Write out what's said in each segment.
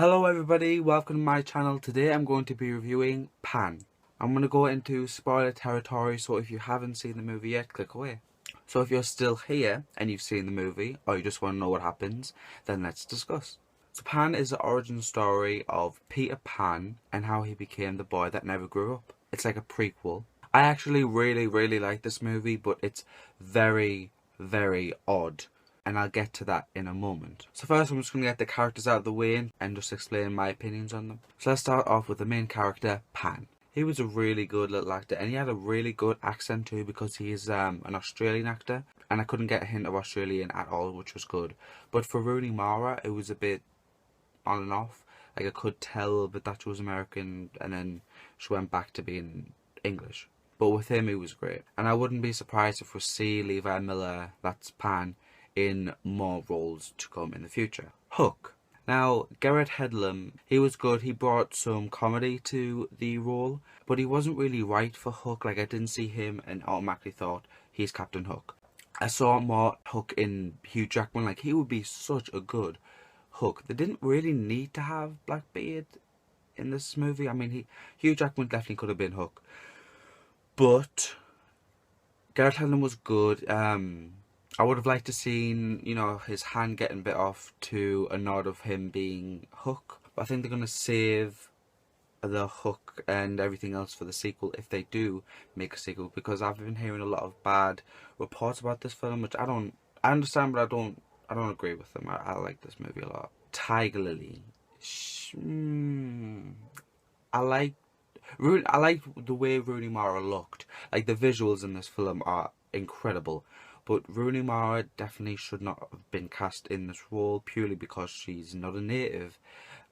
Hello everybody, welcome to my channel. Today I'm going to be reviewing Pan. I'm going to go into spoiler territory, so if you haven't seen the movie yet, click away. So if you're still here and you've seen the movie, or you just want to know what happens, then let's discuss. So Pan is the origin story of Peter Pan and how he became the boy that never grew up. It's like a prequel. I actually really like this movie, but it's very odd. And I'll get to that in a moment. So first I'm just going to get the characters out of the way and just explain my opinions on them. So let's start off with the main character, Pan. He was a really good little actor, and he had a really good accent too, because he is an Australian actor, and I couldn't get a hint of Australian at all, which was good. But for Rooney Mara, it was a bit on and off. Like, I could tell that she was American, and then she went back to being English. But with him, he was great. And I wouldn't be surprised if we see Levi Miller, that's Pan, in more roles to come in the future. Hook. Now, Garrett Hedlund, he was good. He brought some comedy to the role, but he wasn't really right for Hook. Like, I didn't see him and automatically thought he's Captain Hook. I saw more Hook in Hugh Jackman. Like, he would be such a good Hook. They didn't really need to have Blackbeard in this movie. I mean, Hugh Jackman definitely could have been Hook, but Garrett Hedlund was good. I would have liked to seen, his hand getting bit off to a nod of him being Hook. But I think they're going to save the Hook and everything else for the sequel if they do make a sequel, because I've been hearing a lot of bad reports about this film, which I understand, but I don't agree with them. I like this movie a lot. Tiger Lily. I like the way Rooney Mara looked. Like, the visuals in this film are incredible. But Rooney Mara definitely should not have been cast in this role, purely because she's not a native.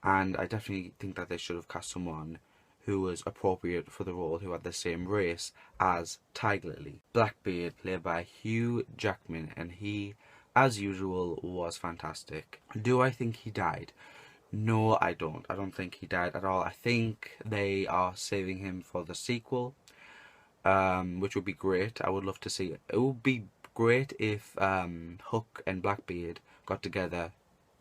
And I definitely think that they should have cast someone who was appropriate for the role, who had the same race as Tiger Lily. Blackbeard, played by Hugh Jackman, and he, as usual, was fantastic. Do I think he died? No, I don't. I don't think he died at all. I think they are saving him for the sequel, which would be great. I would love to see it. It would be great if Hook and Blackbeard got together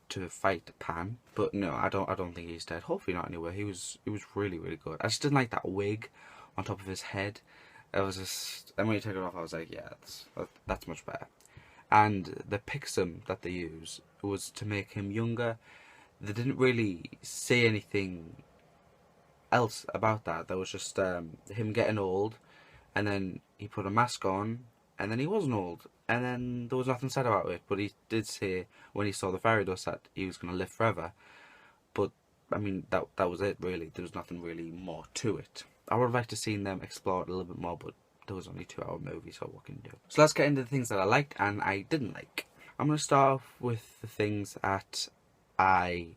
to fight Pan, but no, I don't think he's dead. Hopefully not. Anyway, he was really good. I just didn't like that wig on top of his head. It was just, and when you take it off, I was like, yeah, that's much better. And the pixum that they use was to make him younger. They didn't really say anything else about that. There was just him getting old, and then he put a mask on, and then he wasn't old, and then there was nothing said about it. But he did say when he saw the fairy dust that he was going to live forever. But I mean, that was it really. There was nothing really more to it. I would have liked to seen them explore it a little bit more, but there was only a 2-hour movie, so what can you do? So let's get into the things that I liked and I didn't like. I'm going to start off with the things that I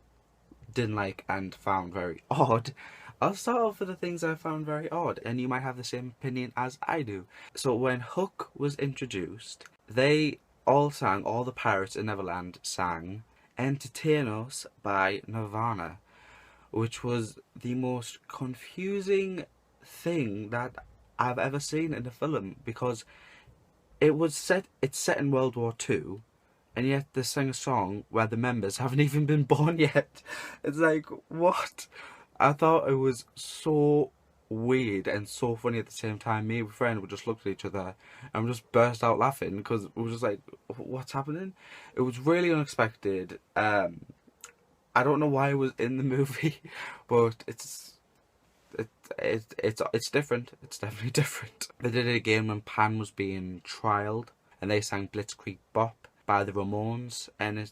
didn't like and found very odd. I'll start off with the things I found very odd, and you might have the same opinion as I do. So when Hook was introduced, they all the pirates in Neverland sang Entertain Us by Nirvana, which was the most confusing thing that I've ever seen in a film, because it's set in World War II, and yet they sang a song where the members haven't even been born yet. It's like, what? I thought it was so weird and so funny at the same time. Me and my friend would just look at each other and we just burst out laughing, because we were just like, what's happening? It was really unexpected. I don't know why it was in the movie, but it's different. It's definitely different. They did it again when Pan was being trialed, and they sang Blitzkrieg Bop by the Ramones, and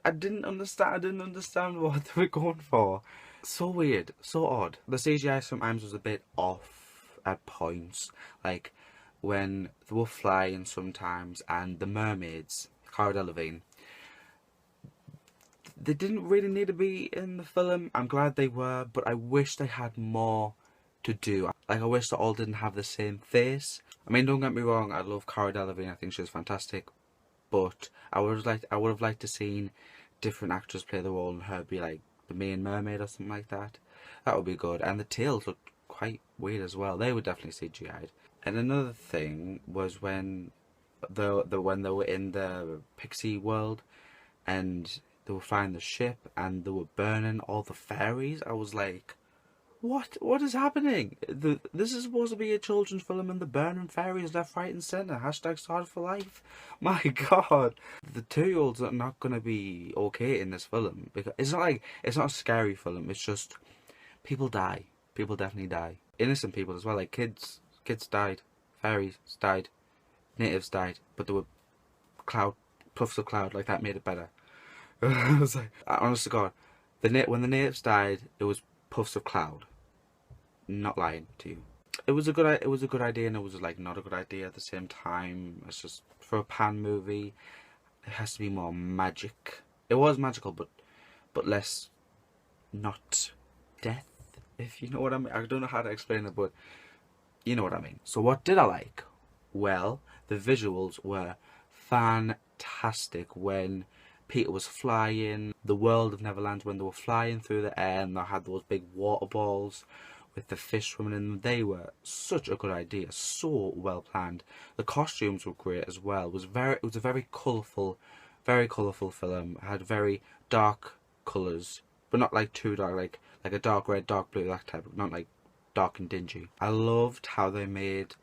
I didn't understand what they were going for. So weird, so odd. The CGI sometimes was a bit off at points, like when they were flying sometimes, and the mermaids, Cara Delevingne, they didn't really need to be in the film. I'm glad they were, but I wish they had more to do. Like, I wish they all didn't have the same face. I mean, don't get me wrong, I love Cara Delevingne, I think she's fantastic, but I would have liked to seen different actors play the role and her be like the main mermaid or something like that. That would be good. And the tails looked quite weird as well. They were definitely CGI'd. And another thing was when they were in the pixie world, and they were flying the ship and they were burning all the fairies. I was like, what is happening? This is supposed to be a children's film and the burning fairies left, right and centre. Hashtag started for life. My god. The 2-year-olds are not going to be okay in this film. Because it's not a scary film. It's just people die. People definitely die. Innocent people as well. Like kids died. Fairies died. Natives died. But there were puffs of cloud. Like that made it better. I was like, honest to God, when the natives died, it was puffs of cloud. Not lying to you. It was a good idea, and it was like not a good idea at the same time. It's just, for a Pan movie, it has to be more magic. It was magical, but less not death. If you know what I mean. I don't know how to explain it, but you know what I mean. So what did I like? Well, the visuals were fantastic when Peter was flying, the world of Neverland, when they were flying through the air and they had those big water balls with the fish swimming in them. They were such a good idea, so well planned. The costumes were great as well. It was a very colourful film. It had very dark colours, but not like too dark, like a dark red, dark blue, that type of, not like dark and dingy. I loved how they made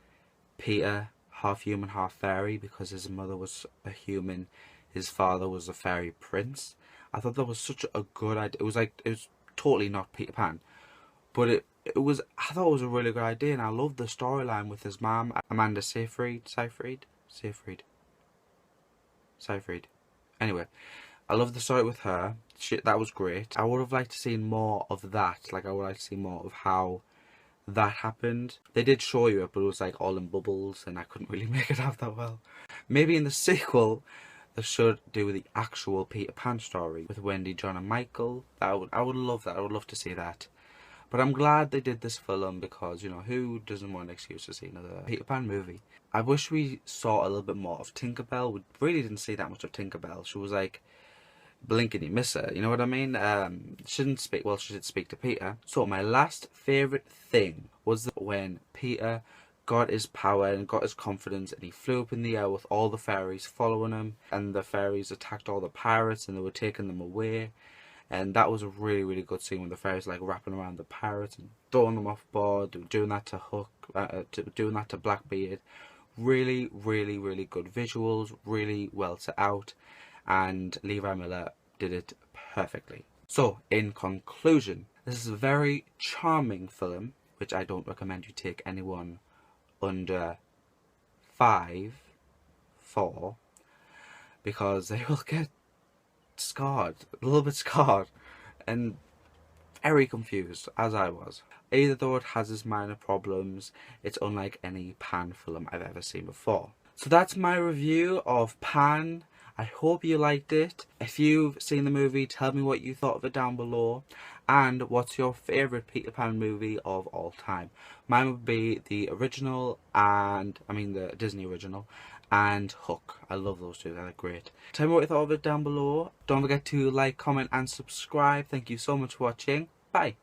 Peter half human, half fairy, because his mother was a human, his father was a fairy prince. I thought that was such a good idea. It was totally not Peter Pan, but I thought it was a really good idea, and I loved the storyline with his mom, Amanda Seyfried. Anyway, I loved the story with her. That was great. I would have liked to see more of that. Like, I would like to see more of how that happened. They did show you it, but it was like all in bubbles, and I couldn't really make it out that well. Maybe in the sequel, they should do the actual Peter Pan story with Wendy, John and Michael. I would love that. I would love to see that. But I'm glad they did this film, because, you know, who doesn't want an excuse to see another Peter Pan movie? I wish we saw a little bit more of Tinkerbell. We really didn't see that much of Tinkerbell. She was like, blink and you miss her, you know what I mean? She didn't speak, well, she did speak to Peter. So my last favourite thing was when Peter got his power and got his confidence, and he flew up in the air with all the fairies following him, and the fairies attacked all the pirates and they were taking them away. And that was a really good scene, when the fairies like wrapping around the pirates and throwing them off board, doing that to Hook, doing that to Blackbeard. Really good visuals, really well set out, and Levi Miller did it perfectly. So, in conclusion, this is a very charming film, which I don't recommend you take anyone under 5 for, because they will get scarred, a little bit scarred, and very confused, as I was. Either though it has its minor problems, it's unlike any Pan film I've ever seen before. So that's my review of Pan. I hope you liked it. If you've seen the movie, tell me what you thought of it down below. And what's your favourite Peter Pan movie of all time? Mine would be the original, the Disney original, and Hook. I love those two, they're great. Tell me what you thought of it down below. Don't forget to like, comment and subscribe. Thank you so much for watching. Bye.